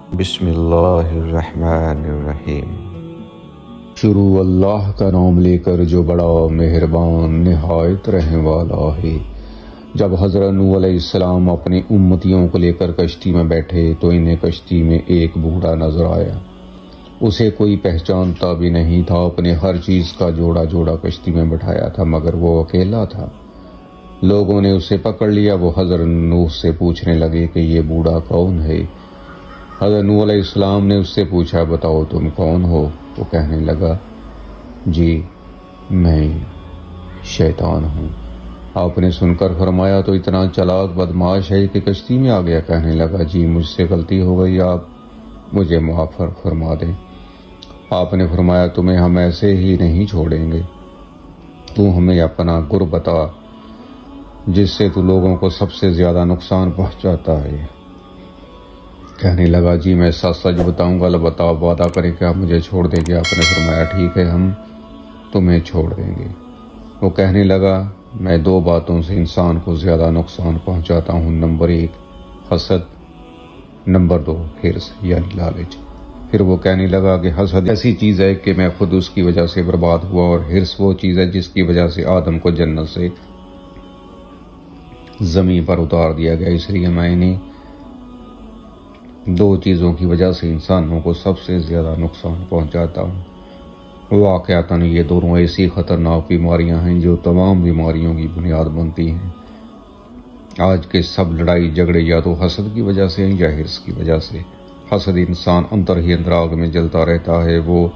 بسم اللہ الرحمن الرحیم۔ شروع اللہ کا نام لے کر جو بڑا مہربان نہایت رحم والا ہے۔ جب حضرت نوح علیہ السلام اپنی امتیوں کو لے کر کشتی میں بیٹھے تو انہیں کشتی میں ایک بوڑھا نظر آیا۔ اسے کوئی پہچانتا بھی نہیں تھا، اپنے ہر چیز کا جوڑا جوڑا کشتی میں بٹھایا تھا مگر وہ اکیلا تھا۔ لوگوں نے اسے پکڑ لیا، وہ حضرت نوح سے پوچھنے لگے کہ یہ بوڑھا کون ہے۔ حضرت نوح علیہ السلام نے اس سے پوچھا، بتاؤ تم کون ہو؟ وہ کہنے لگا، جی میں شیطان ہوں۔ آپ نے سن کر فرمایا تو اتنا چلاک بدماش ہے کہ کشتی میں آ گیا؟ کہنے لگا، جی مجھ سے غلطی ہو گئی، آپ مجھے معاف فرما دیں۔ آپ نے فرمایا، تمہیں ہم ایسے ہی نہیں چھوڑیں گے، تو ہمیں اپنا گر بتا جس سے تو لوگوں کو سب سے زیادہ نقصان پہنچاتا ہے۔ کہنے لگا، جی میں سچ سچ بتاؤں گا، البتہ آپ وعدہ کریں کہ آپ مجھے چھوڑ دیں گے۔ آپ نے فرمایا، ٹھیک ہے ہم تمہیں چھوڑ دیں گے۔ وہ کہنے لگا، میں دو باتوں سے انسان کو زیادہ نقصان پہنچاتا ہوں، نمبر 1 حسد، نمبر 2 حرص یعنی لالچ۔ پھر وہ کہنے لگا کہ حسد ایسی چیز ہے کہ میں خود اس کی وجہ سے برباد ہوا، اور حرص وہ چیز ہے جس کی وجہ سے آدم کو جنت سے زمین پر اتار دیا گیا۔ اس لیے میں نے دو چیزوں کی وجہ سے انسانوں کو سب سے زیادہ نقصان پہنچاتا ہوں۔ واقعتاً یہ دونوں ایسی خطرناک بیماریاں ہیں جو تمام بیماریوں کی بنیاد بنتی ہیں۔ آج کے سب لڑائی جھگڑے یا تو حسد کی وجہ سے ہیں یا حرص کی وجہ سے۔ حسد انسان اندر ہی اندر آگ میں جلتا رہتا ہے، وہ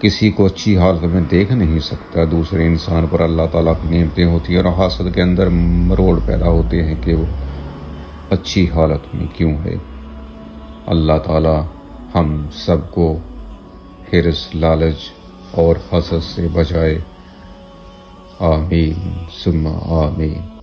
کسی کو اچھی حالت میں دیکھ نہیں سکتا۔ دوسرے انسان پر اللہ تعالیٰ کی نعمتیں ہوتی ہیں اور حسد کے اندر مروڑ پیدا ہوتے ہیں کہ وہ اچھی حالت میں کیوں ہے۔ اللہ تعالیٰ ہم سب کو حرص، لالچ اور حسد سے بچائے۔ آمین ثم آمین۔